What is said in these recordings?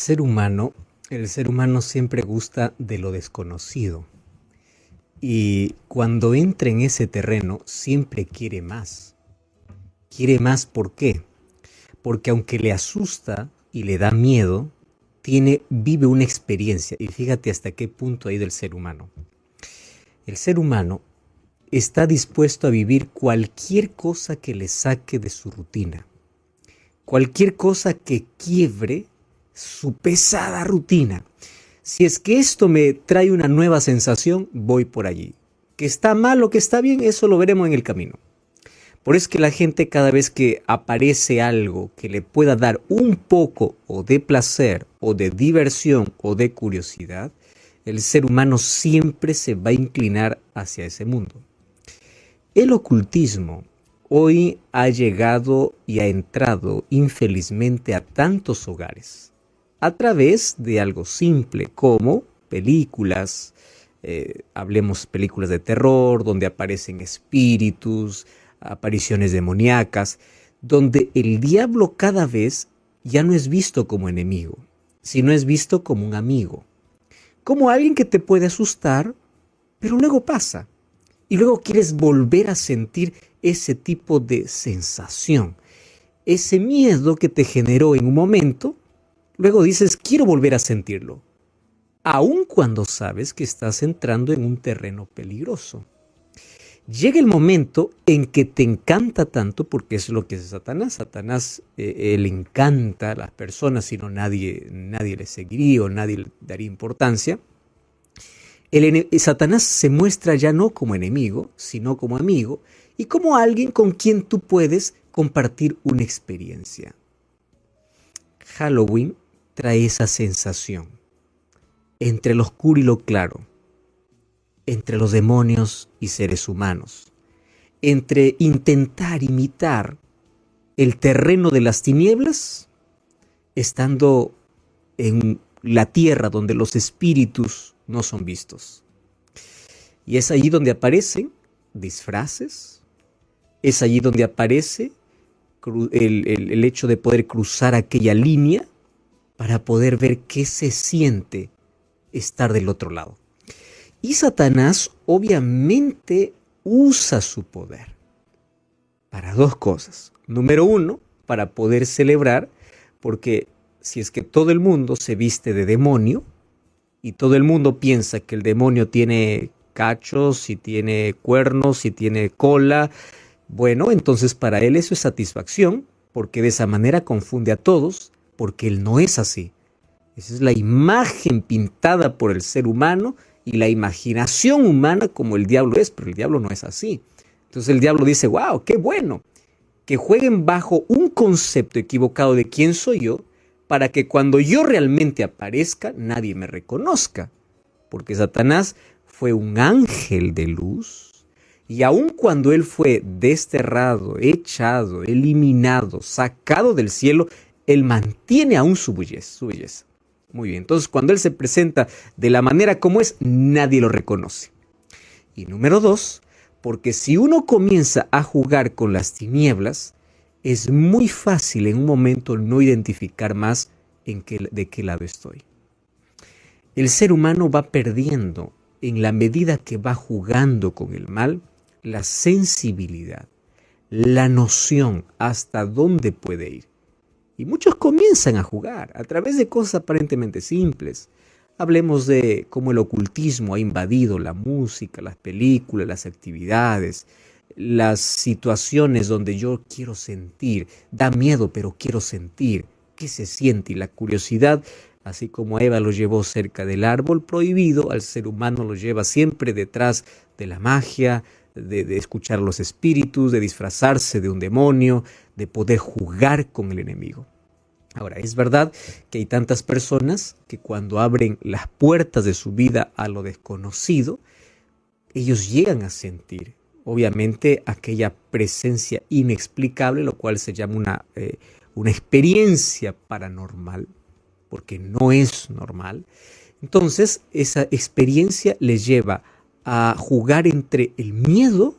Ser humano, el ser humano siempre gusta de lo desconocido y cuando entra en ese terreno siempre quiere más. Quiere más, ¿por qué? Porque aunque le asusta y le da miedo, vive una experiencia y fíjate hasta qué punto ha ido el ser humano. El ser humano está dispuesto a vivir cualquier cosa que le saque de su rutina, cualquier cosa que quiebre su pesada rutina. Si es que esto me trae una nueva sensación, voy por allí. Que está mal o que está bien, eso lo veremos en el camino. Por eso es que la gente, cada vez que aparece algo que le pueda dar un poco o de placer o de diversión o de curiosidad, el ser humano siempre se va a inclinar hacia ese mundo. El ocultismo hoy ha llegado y ha entrado infelizmente a tantos hogares a través de algo simple como películas, hablemos películas de terror, donde aparecen espíritus, apariciones demoníacas, donde el diablo cada vez ya no es visto como enemigo, sino es visto como un amigo, como alguien que te puede asustar, pero luego pasa, y luego quieres volver a sentir ese tipo de sensación, ese miedo que te generó en un momento. Luego dices, quiero volver a sentirlo, aun cuando sabes que estás entrando en un terreno peligroso. Llega el momento en que te encanta tanto, porque es lo que es Satanás. Satanás le encanta a las personas, si no nadie le seguiría o nadie le daría importancia. Satanás se muestra ya no como enemigo, sino como amigo y como alguien con quien tú puedes compartir una experiencia. Halloween trae esa sensación entre lo oscuro y lo claro, entre los demonios y seres humanos, entre intentar imitar el terreno de las tinieblas, estando en la tierra donde los espíritus no son vistos. Y es allí donde aparecen disfraces, es allí donde aparece el hecho de poder cruzar aquella línea para poder ver qué se siente estar del otro lado. Y Satanás obviamente usa su poder para dos cosas. Número uno, para poder celebrar, porque si es que todo el mundo se viste de demonio y todo el mundo piensa que el demonio tiene cachos, y tiene cuernos, y tiene cola, bueno, entonces para él eso es satisfacción, porque de esa manera confunde a todos, porque él no es así. Esa es la imagen pintada por el ser humano y la imaginación humana como el diablo es, pero el diablo no es así. Entonces el diablo dice, wow, qué bueno, que jueguen bajo un concepto equivocado de quién soy yo, para que cuando yo realmente aparezca nadie me reconozca. Porque Satanás fue un ángel de luz y aun cuando él fue desterrado, echado, eliminado, sacado del cielo, él mantiene aún su belleza. Muy bien, entonces cuando él se presenta de la manera como es, nadie lo reconoce. Y número dos, porque si uno comienza a jugar con las tinieblas, es muy fácil en un momento no identificar más de qué lado estoy. El ser humano va perdiendo, en la medida que va jugando con el mal, la sensibilidad, la noción hasta dónde puede ir. Y muchos comienzan a jugar a través de cosas aparentemente simples. Hablemos de cómo el ocultismo ha invadido la música, las películas, las actividades, las situaciones donde yo quiero sentir, da miedo pero quiero sentir, qué se siente, y la curiosidad, así como a Eva lo llevó cerca del árbol prohibido, al ser humano lo lleva siempre detrás de la magia, de escuchar los espíritus, de disfrazarse de un demonio, de poder jugar con el enemigo. Ahora, es verdad que hay tantas personas que cuando abren las puertas de su vida a lo desconocido, ellos llegan a sentir, obviamente, aquella presencia inexplicable, lo cual se llama una experiencia paranormal, porque no es normal. Entonces, esa experiencia les lleva a jugar entre el miedo,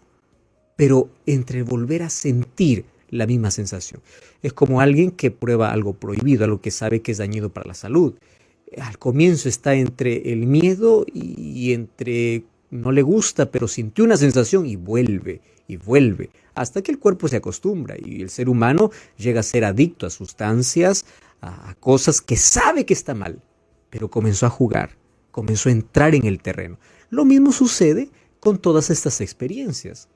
pero entre volver a sentir la misma sensación. Es como alguien que prueba algo prohibido, algo que sabe que es dañino para la salud. Al comienzo está entre el miedo y entre no le gusta, pero sintió una sensación y vuelve, hasta que el cuerpo se acostumbra y el ser humano llega a ser adicto a sustancias, a cosas que sabe que está mal, pero comenzó a jugar, comenzó a entrar en el terreno. Lo mismo sucede con todas estas experiencias.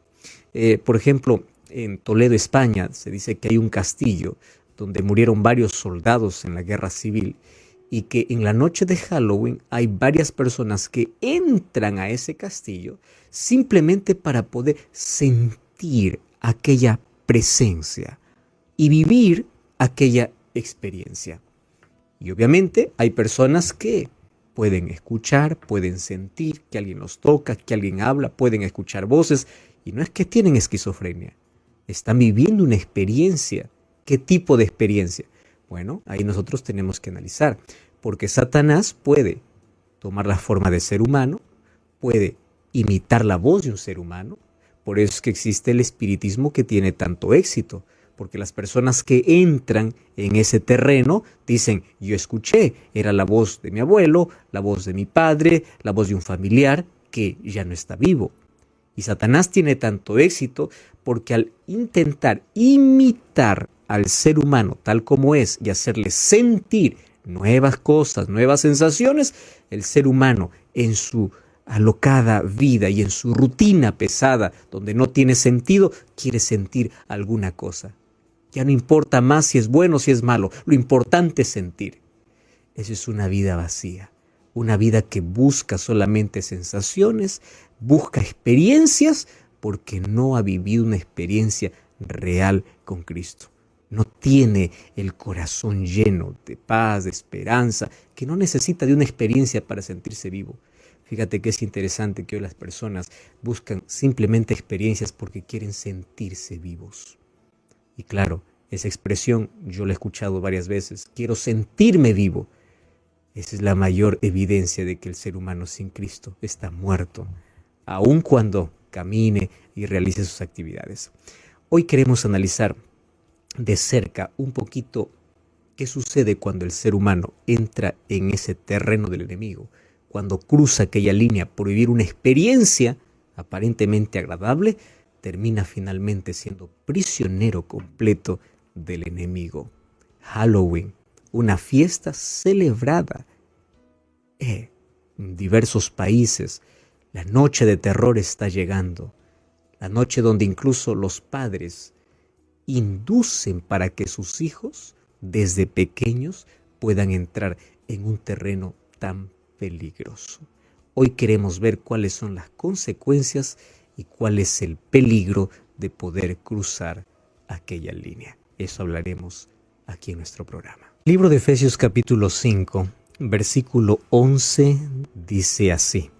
Por ejemplo, en Toledo, España, se dice que hay un castillo donde murieron varios soldados en la guerra civil y que en la noche de Halloween hay varias personas que entran a ese castillo simplemente para poder sentir aquella presencia y vivir aquella experiencia. Y obviamente hay personas que pueden escuchar, pueden sentir que alguien los toca, que alguien habla, pueden escuchar voces, y no es que tienen esquizofrenia, están viviendo una experiencia. ¿Qué tipo de experiencia? Bueno, ahí nosotros tenemos que analizar, porque Satanás puede tomar la forma de ser humano, puede imitar la voz de un ser humano, por eso es que existe el espiritismo que tiene tanto éxito, porque las personas que entran en ese terreno dicen, yo escuché, era la voz de mi abuelo, la voz de mi padre, la voz de un familiar que ya no está vivo. Y Satanás tiene tanto éxito porque al intentar imitar al ser humano tal como es y hacerle sentir nuevas cosas, nuevas sensaciones, el ser humano en su alocada vida y en su rutina pesada, donde no tiene sentido, quiere sentir alguna cosa. Ya no importa más si es bueno o si es malo, lo importante es sentir. Eso es una vida vacía, una vida que busca solamente sensaciones, busca experiencias, porque no ha vivido una experiencia real con Cristo. No tiene el corazón lleno de paz, de esperanza, que no necesita de una experiencia para sentirse vivo. Fíjate que es interesante que hoy las personas buscan simplemente experiencias porque quieren sentirse vivos. Y claro, esa expresión yo la he escuchado varias veces, quiero sentirme vivo. Esa es la mayor evidencia de que el ser humano sin Cristo está muerto, aun cuando camine y realice sus actividades. Hoy queremos analizar de cerca un poquito qué sucede cuando el ser humano entra en ese terreno del enemigo, cuando cruza aquella línea por vivir una experiencia aparentemente agradable, termina finalmente siendo prisionero completo del enemigo. Halloween, una fiesta celebrada en diversos países. La noche de terror está llegando, la noche donde incluso los padres inducen para que sus hijos desde pequeños puedan entrar en un terreno tan peligroso. Hoy queremos ver cuáles son las consecuencias y cuál es el peligro de poder cruzar aquella línea. Eso hablaremos aquí en nuestro programa. El libro de Efesios capítulo 5, versículo 11 dice así: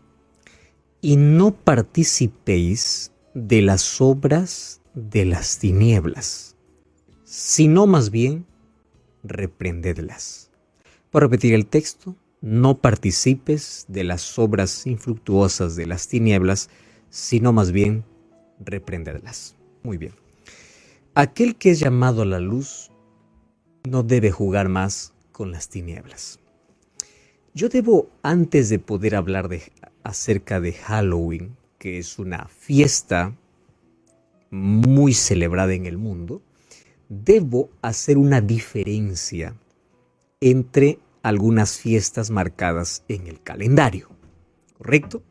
y no participéis de las obras de las tinieblas, sino más bien reprendedlas. Por repetir el texto, no participes de las obras infructuosas de las tinieblas, sino más bien reprendedlas. Muy bien. Aquel que es llamado a la luz no debe jugar más con las tinieblas. Yo debo, antes de poder hablar acerca de Halloween, que es una fiesta muy celebrada en el mundo, debo hacer una diferencia entre algunas fiestas marcadas en el calendario, ¿correcto?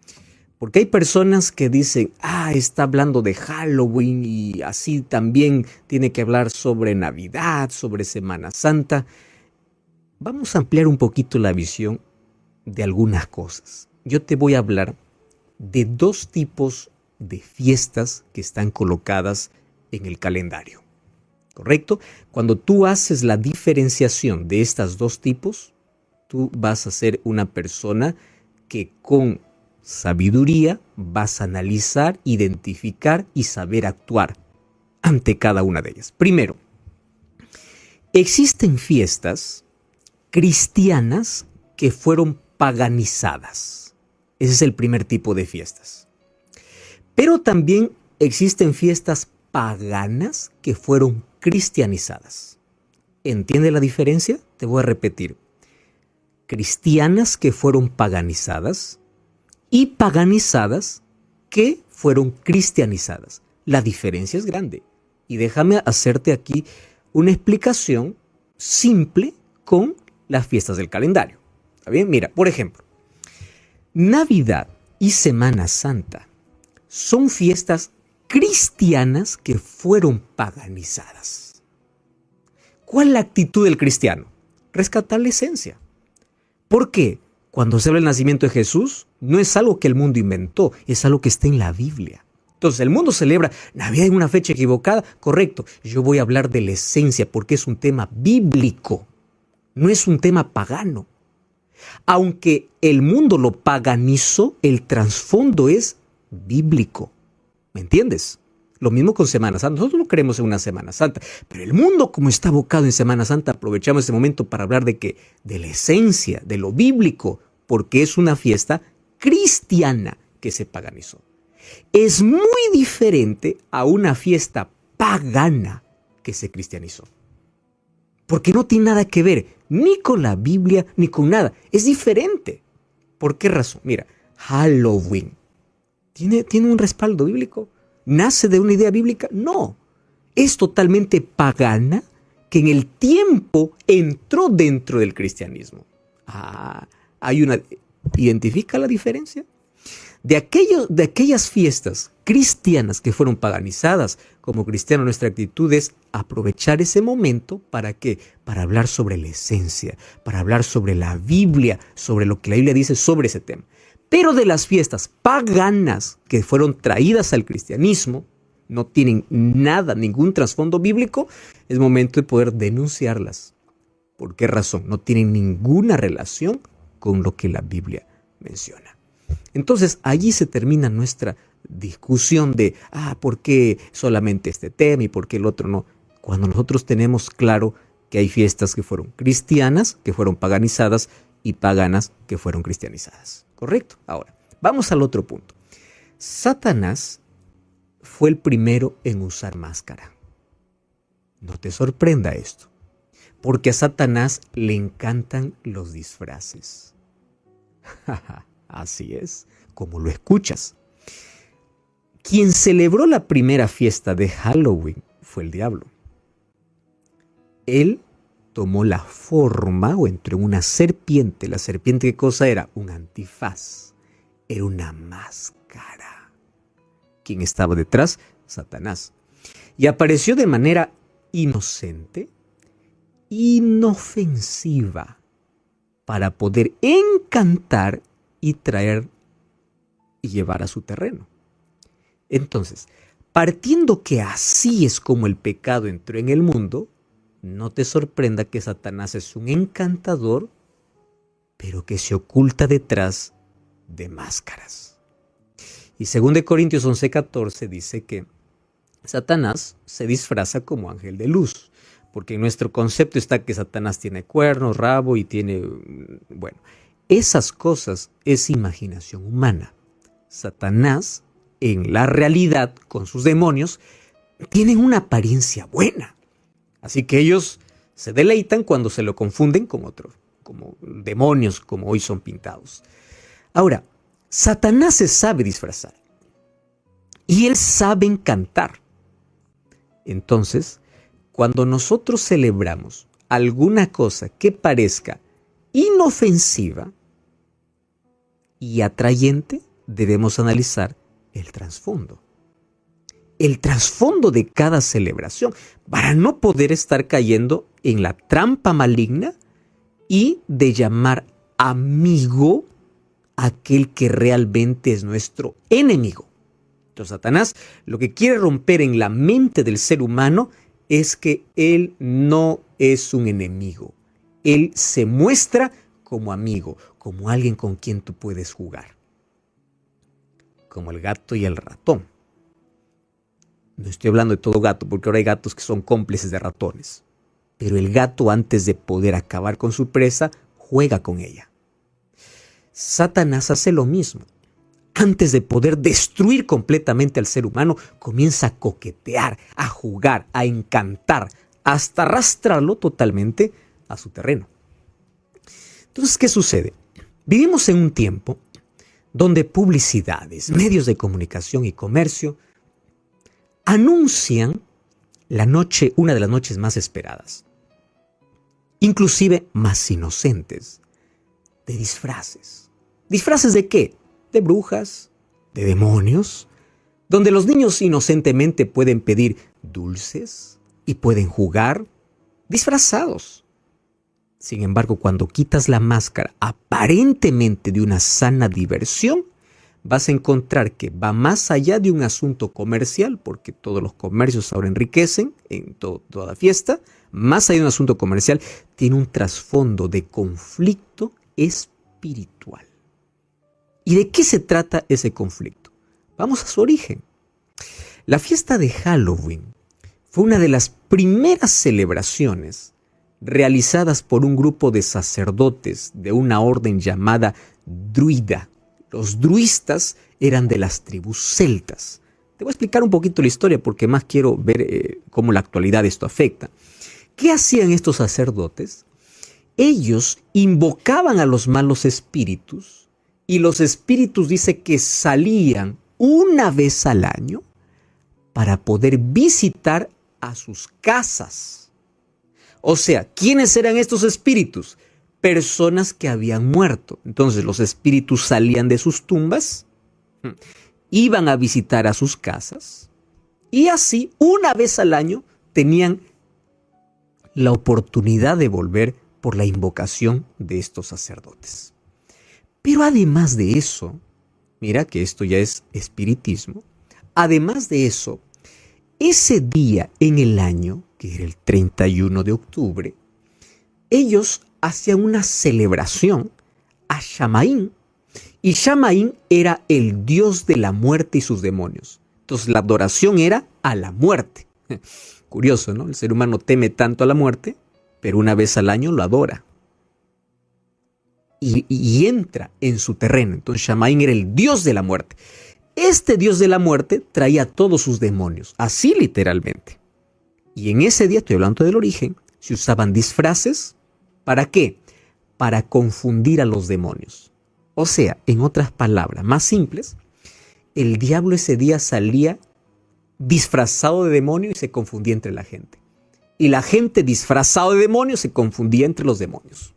Porque hay personas que dicen, está hablando de Halloween y así también tiene que hablar sobre Navidad, sobre Semana Santa. Vamos a ampliar un poquito la visión de algunas cosas. Yo te voy a hablar de dos tipos de fiestas que están colocadas en el calendario, ¿correcto? Cuando tú haces la diferenciación de estos dos tipos, tú vas a ser una persona que con sabiduría vas a analizar, identificar y saber actuar ante cada una de ellas. Primero, existen fiestas cristianas que fueron paganizadas. Ese es el primer tipo de fiestas. Pero también existen fiestas paganas que fueron cristianizadas. ¿Entiende la diferencia? Te voy a repetir. Cristianas que fueron paganizadas y paganizadas que fueron cristianizadas. La diferencia es grande. Y déjame hacerte aquí una explicación simple con las fiestas del calendario. ¿Está bien? Mira, por ejemplo, Navidad y Semana Santa son fiestas cristianas que fueron paganizadas. ¿Cuál es la actitud del cristiano? Rescatar la esencia. ¿Por qué? Cuando se habla del nacimiento de Jesús, no es algo que el mundo inventó, es algo que está en la Biblia. Entonces, el mundo celebra Navidad en una fecha equivocada, correcto. Yo voy a hablar de la esencia porque es un tema bíblico, no es un tema pagano. Aunque el mundo lo paganizó, el trasfondo es bíblico. ¿Me entiendes? Lo mismo con Semana Santa. Nosotros no creemos en una Semana Santa, pero el mundo, como está abocado en Semana Santa, aprovechamos ese momento para hablar de la esencia, de lo bíblico, porque es una fiesta cristiana que se paganizó. Es muy diferente a una fiesta pagana que se cristianizó. Porque no tiene nada que ver ni con la Biblia ni con nada. Es diferente. ¿Por qué razón? Mira, Halloween. ¿Tiene un respaldo bíblico? ¿Nace de una idea bíblica? No. Es totalmente pagana que en el tiempo entró dentro del cristianismo. ¿Identifica la diferencia? De aquellas fiestas cristianas que fueron paganizadas, como cristiano nuestra actitud es aprovechar ese momento ¿para qué? Para hablar sobre la esencia, para hablar sobre la Biblia, sobre lo que la Biblia dice sobre ese tema. Pero de las fiestas paganas que fueron traídas al cristianismo, no tienen nada, ningún trasfondo bíblico, es momento de poder denunciarlas. ¿Por qué razón? No tienen ninguna relación con lo que la Biblia menciona. Entonces, allí se termina nuestra discusión de, ¿por qué solamente este tema y por qué el otro no? Cuando nosotros tenemos claro que hay fiestas que fueron cristianas, que fueron paganizadas, y paganas que fueron cristianizadas. ¿Correcto? Ahora, vamos al otro punto. Satanás fue el primero en usar máscara. No te sorprenda esto, porque a Satanás le encantan los disfraces. Así es, como lo escuchas. Quien celebró la primera fiesta de Halloween fue el diablo. Él tomó la forma o entró en una serpiente. La serpiente, ¿qué cosa era? Un antifaz. Era una máscara. ¿Quién estaba detrás? Satanás. Y apareció de manera inocente, inofensiva, para poder encantar y traer y llevar a su terreno. Entonces, partiendo que así es como el pecado entró en el mundo, no te sorprenda que Satanás es un encantador, pero que se oculta detrás de máscaras. Y 2 Corintios 11:14 dice que Satanás se disfraza como ángel de luz, porque en nuestro concepto está que Satanás tiene cuernos, rabo y tiene, bueno, esas cosas es imaginación humana. Satanás, en la realidad, con sus demonios, tienen una apariencia buena. Así que ellos se deleitan cuando se lo confunden con otros, como demonios, como hoy son pintados. Ahora, Satanás se sabe disfrazar y él sabe encantar. Entonces, cuando nosotros celebramos alguna cosa que parezca inofensiva y atrayente, debemos analizar el trasfondo. El trasfondo de cada celebración para no poder estar cayendo en la trampa maligna y de llamar amigo a aquel que realmente es nuestro enemigo. Entonces, Satanás lo que quiere romper en la mente del ser humano es que él no es un enemigo. Él se muestra como amigo, como alguien con quien tú puedes jugar. Como el gato y el ratón. No estoy hablando de todo gato, porque ahora hay gatos que son cómplices de ratones. Pero el gato, antes de poder acabar con su presa, juega con ella. Satanás hace lo mismo. antes de poder destruir completamente al ser humano, comienza a coquetear, a jugar, a encantar, hasta arrastrarlo totalmente a su terreno. Entonces, ¿qué sucede? Vivimos en un tiempo donde publicidades, medios de comunicación y comercio anuncian la noche, una de las noches más esperadas, inclusive más inocentes, de disfraces. ¿Disfraces de qué? De brujas, de demonios, donde los niños inocentemente pueden pedir dulces y pueden jugar disfrazados. Sin embargo, cuando quitas la máscara aparentemente de una sana diversión, vas a encontrar que va más allá de un asunto comercial, porque todos los comercios ahora enriquecen en toda fiesta, más allá de un asunto comercial, tiene un trasfondo de conflicto espiritual. ¿Y de qué se trata ese conflicto? Vamos a su origen. La fiesta de Halloween fue una de las primeras celebraciones realizadas por un grupo de sacerdotes de una orden llamada druida. Los druistas eran de las tribus celtas. Te voy a explicar un poquito la historia porque más quiero ver cómo la actualidad esto afecta. ¿Qué hacían estos sacerdotes? Ellos invocaban a los malos espíritus y los espíritus dice que salían una vez al año para poder visitar a sus casas. O sea, ¿quiénes eran estos espíritus? Personas que habían muerto. Entonces los espíritus salían de sus tumbas, iban a visitar a sus casas y así una vez al año tenían la oportunidad de volver por la invocación de estos sacerdotes. Pero además de eso, mira que esto ya es espiritismo, además de eso, ese día en el año, que era el 31 de octubre, ellos hacían una celebración a Shamaín, y Shamaín era el dios de la muerte y sus demonios. Entonces la adoración era a la muerte. Curioso, ¿no? El ser humano teme tanto a la muerte, pero una vez al año lo adora. Y entra en su terreno. Entonces Shamaín era el dios de la muerte. Este dios de la muerte traía a todos sus demonios, así literalmente. Y en ese día, estoy hablando del origen, se usaban disfraces. ¿Para qué? Para confundir a los demonios. O sea, en otras palabras más simples, el diablo ese día salía disfrazado de demonio y se confundía entre la gente. Y la gente disfrazada de demonio se confundía entre los demonios.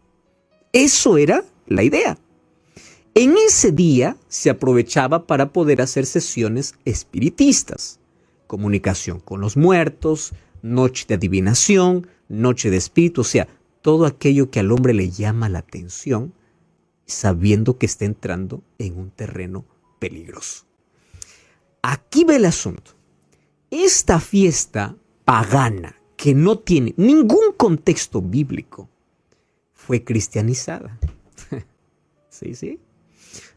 Eso era la idea. En ese día se aprovechaba para poder hacer sesiones espiritistas, comunicación con los muertos, noche de adivinación, noche de espíritu, o sea, todo aquello que al hombre le llama la atención, sabiendo que está entrando en un terreno peligroso. Aquí va el asunto. Esta fiesta pagana, que no tiene ningún contexto bíblico, fue cristianizada. Sí.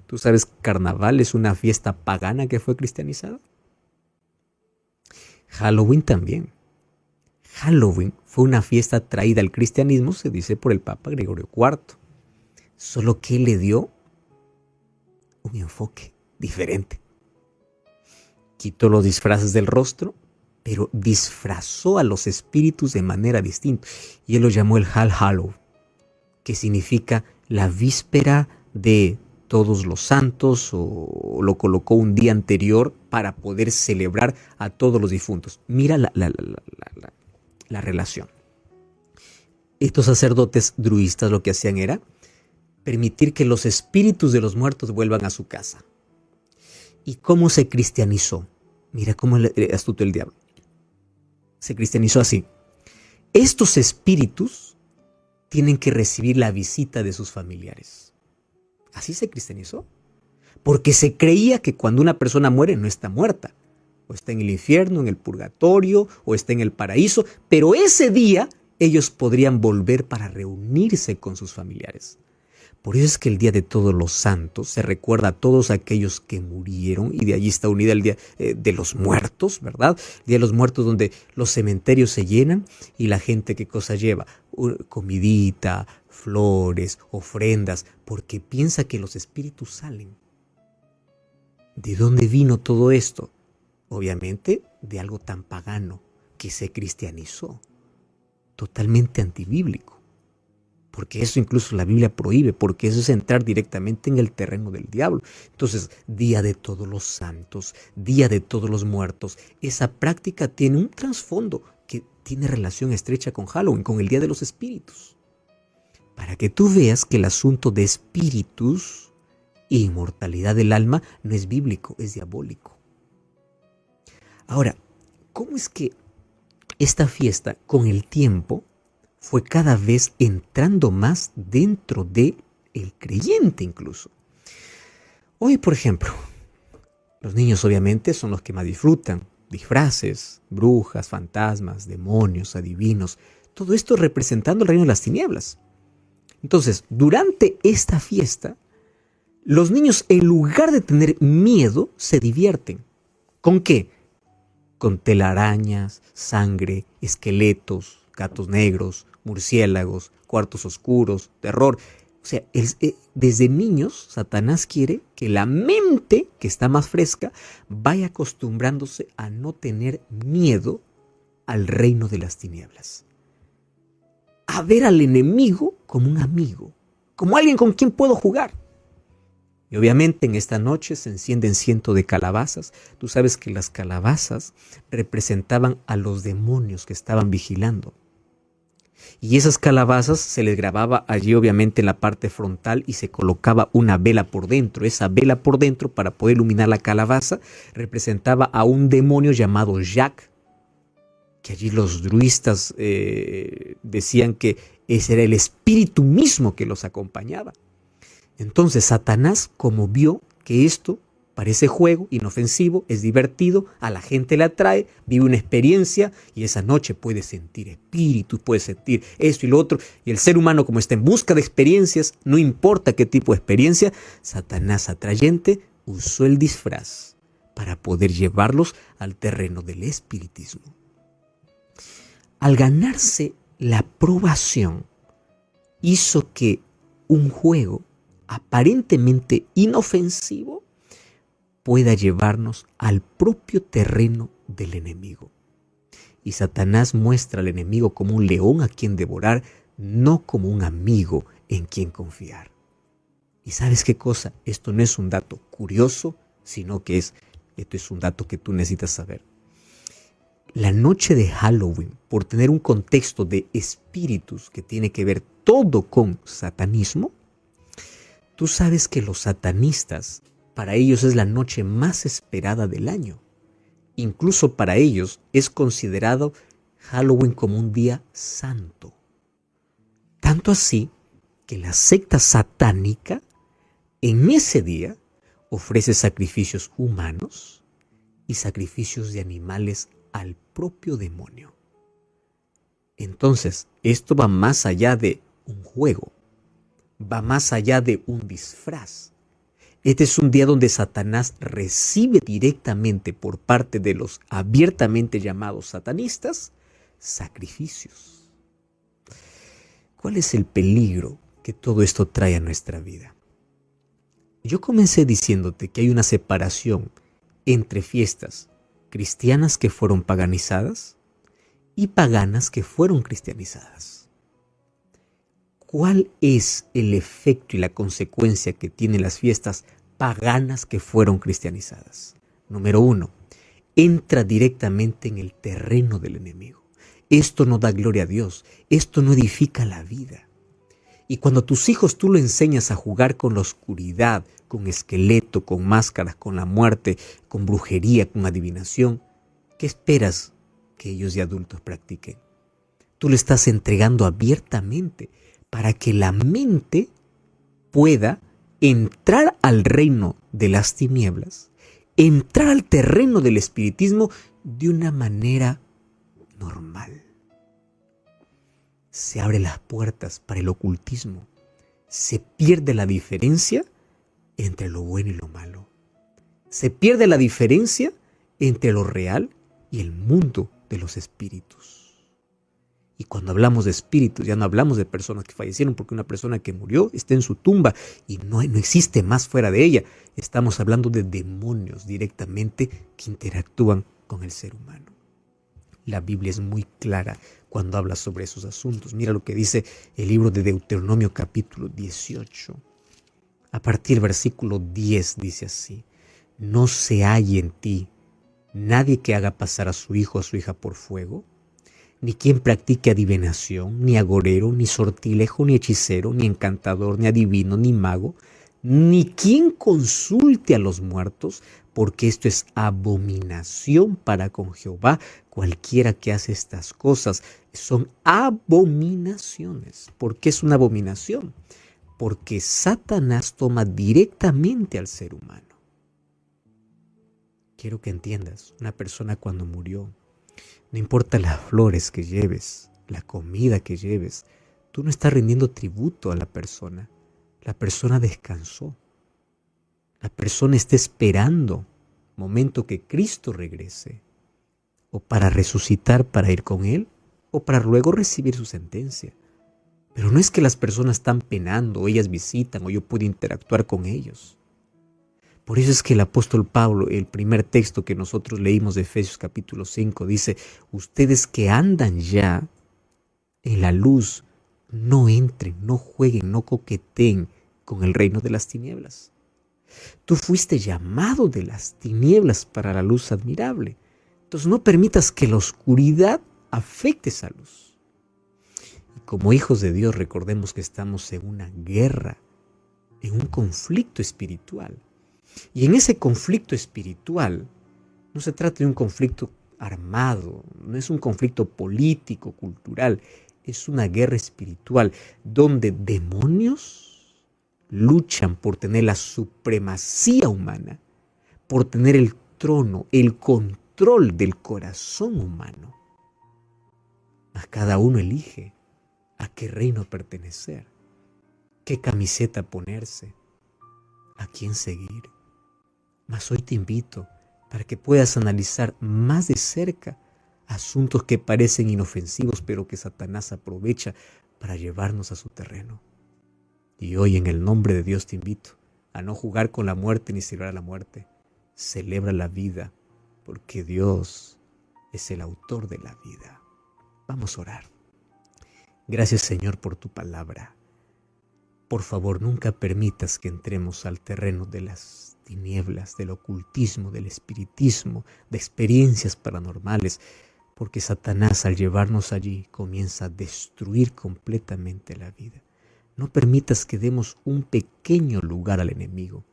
¿Tú sabes que Carnaval es una fiesta pagana que fue cristianizada? Halloween también. Halloween fue una fiesta traída al cristianismo, se dice, por el Papa Gregorio IV. Solo que le dio un enfoque diferente. Quitó los disfraces del rostro, pero disfrazó a los espíritus de manera distinta. Y él lo llamó el All Hallow, que significa la víspera de todos los santos, o lo colocó un día anterior para poder celebrar a todos los difuntos. Mira la relación. Estos sacerdotes druistas lo que hacían era permitir que los espíritus de los muertos vuelvan a su casa. ¿Y cómo se cristianizó? Mira cómo es astuto el diablo. Se cristianizó así. Estos espíritus tienen que recibir la visita de sus familiares. Así se cristianizó. Porque se creía que cuando una persona muere no está muerta. O está en el infierno, en el purgatorio, o está en el paraíso. Pero ese día ellos podrían volver para reunirse con sus familiares. Por eso es que el Día de Todos los Santos se recuerda a todos aquellos que murieron, y de allí está unida el Día de los Muertos, ¿verdad? El Día de los Muertos, donde los cementerios se llenan y la gente, ¿qué cosa lleva? Comidita, flores, ofrendas, porque piensa que los espíritus salen. ¿De dónde vino todo esto? Obviamente de algo tan pagano que se cristianizó, totalmente antibíblico. Porque eso incluso la Biblia prohíbe, porque eso es entrar directamente en el terreno del diablo. Entonces, Día de Todos los Santos, Día de Todos los Muertos, esa práctica tiene un trasfondo que tiene relación estrecha con Halloween, con el Día de los Espíritus. Para que tú veas que el asunto de espíritus e inmortalidad del alma no es bíblico, es diabólico. Ahora, ¿cómo es que esta fiesta con el tiempo fue cada vez entrando más dentro del creyente incluso? Hoy, por ejemplo, los niños obviamente son los que más disfrutan. Disfraces, brujas, fantasmas, demonios, adivinos, todo esto representando el reino de las tinieblas. Entonces, durante esta fiesta, los niños en lugar de tener miedo, se divierten. ¿Con qué? Con telarañas, sangre, esqueletos, gatos negros, murciélagos, cuartos oscuros, terror. O sea, desde niños Satanás quiere que la mente, que está más fresca, vaya acostumbrándose a no tener miedo al reino de las tinieblas. A ver al enemigo como un amigo, como alguien con quien puedo jugar. Y obviamente en esta noche se encienden cientos de calabazas. Tú sabes que las calabazas representaban a los demonios que estaban vigilando. Y esas calabazas se les grababa allí obviamente en la parte frontal y se colocaba una vela por dentro. Esa vela por dentro, para poder iluminar la calabaza, representaba a un demonio llamado Jack, que allí los druistas decían que ese era el espíritu mismo que los acompañaba. Entonces Satanás, como vio que esto parece juego, inofensivo, es divertido, a la gente le atrae, vive una experiencia y esa noche puede sentir espíritus, puede sentir esto y lo otro. Y el ser humano, como está en busca de experiencias, no importa qué tipo de experiencia, Satanás atrayente usó el disfraz para poder llevarlos al terreno del espiritismo. Al ganarse la aprobación, hizo que un juego aparentemente inofensivo pueda llevarnos al propio terreno del enemigo. Y Satanás muestra al enemigo como un león a quien devorar, no como un amigo en quien confiar. ¿Y sabes qué cosa? Esto no es un dato curioso, sino que esto es un dato que tú necesitas saber. La noche de Halloween, por tener un contexto de espíritus que tiene que ver todo con satanismo, tú sabes que los satanistas, para ellos es la noche más esperada del año. Incluso para ellos es considerado Halloween como un día santo. Tanto así que la secta satánica en ese día ofrece sacrificios humanos y sacrificios de animales al propio demonio. Entonces, esto va más allá de un juego, va más allá de un disfraz. Este es un día donde Satanás recibe directamente por parte de los abiertamente llamados satanistas sacrificios. ¿Cuál es el peligro que todo esto trae a nuestra vida? Yo comencé diciéndote que hay una separación entre fiestas cristianas que fueron paganizadas y paganas que fueron cristianizadas. ¿Cuál es el efecto y la consecuencia que tienen las fiestas paganas que fueron cristianizadas? Número 1, entra directamente en el terreno del enemigo. Esto no da gloria a Dios, esto no edifica la vida. Y cuando a tus hijos tú lo enseñas a jugar con la oscuridad, con esqueleto, con máscaras, con la muerte, con brujería, con adivinación, ¿qué esperas que ellos de adultos practiquen? Tú le estás entregando abiertamente para que la mente pueda entrar al reino de las tinieblas, entrar al terreno del espiritismo de una manera normal. Se abren las puertas para el ocultismo. Se pierde la diferencia entre lo bueno y lo malo. Se pierde la diferencia entre lo real y el mundo de los espíritus. Y cuando hablamos de espíritus, ya no hablamos de personas que fallecieron, porque una persona que murió está en su tumba y no existe más fuera de ella. Estamos hablando de demonios directamente que interactúan con el ser humano. La Biblia es muy clara cuando habla sobre esos asuntos. Mira lo que dice el libro de Deuteronomio capítulo 18. A partir del versículo 10 dice así: no se halle en ti nadie que haga pasar a su hijo o a su hija por fuego, ni quien practique adivinación, ni agorero, ni sortilejo, ni hechicero, ni encantador, ni adivino, ni mago, ni quien consulte a los muertos, porque esto es abominación para con Jehová. Cualquiera que hace estas cosas son abominaciones. ¿Por qué es una abominación? Porque Satanás toma directamente al ser humano. Quiero que entiendas, una persona cuando murió, no importa las flores que lleves, la comida que lleves, tú no estás rindiendo tributo a la persona. La persona descansó. La persona está esperando el momento que Cristo regrese, o para resucitar para ir con Él, o para luego recibir su sentencia. Pero no es que las personas están penando, o ellas visitan, o yo puedo interactuar con ellos. Por eso es que el apóstol Pablo, el primer texto que nosotros leímos de Efesios capítulo 5, dice: ustedes que andan ya en la luz, no entren, no jueguen, no coqueteen con el reino de las tinieblas. Tú fuiste llamado de las tinieblas para la luz admirable. Entonces no permitas que la oscuridad afecte esa luz. Y como hijos de Dios, recordemos que estamos en una guerra, en un conflicto espiritual. Y en ese conflicto espiritual no se trata de un conflicto armado, no es un conflicto político, cultural, es una guerra espiritual donde demonios luchan por tener la supremacía humana, por tener el trono, el control del corazón humano. Mas cada uno elige a qué reino pertenecer, qué camiseta ponerse, a quién seguir. Mas hoy te invito para que puedas analizar más de cerca asuntos que parecen inofensivos, pero que Satanás aprovecha para llevarnos a su terreno. Y hoy, en el nombre de Dios, te invito a no jugar con la muerte ni celebrar la muerte. Celebra la vida, porque Dios es el autor de la vida. Vamos a orar. Gracias, Señor, por tu palabra. Por favor, nunca permitas que entremos al terreno de las tinieblas, del ocultismo, del espiritismo, de experiencias paranormales, porque Satanás, al llevarnos allí, comienza a destruir completamente la vida. No permitas que demos un pequeño lugar al enemigo.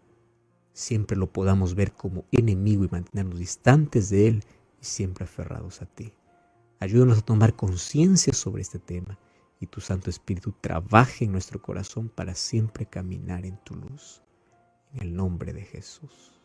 Siempre lo podamos ver como enemigo y mantenernos distantes de él y siempre aferrados a ti. Ayúdanos a tomar conciencia sobre este tema y tu Santo Espíritu trabaje en nuestro corazón para siempre caminar en tu luz. En el nombre de Jesús.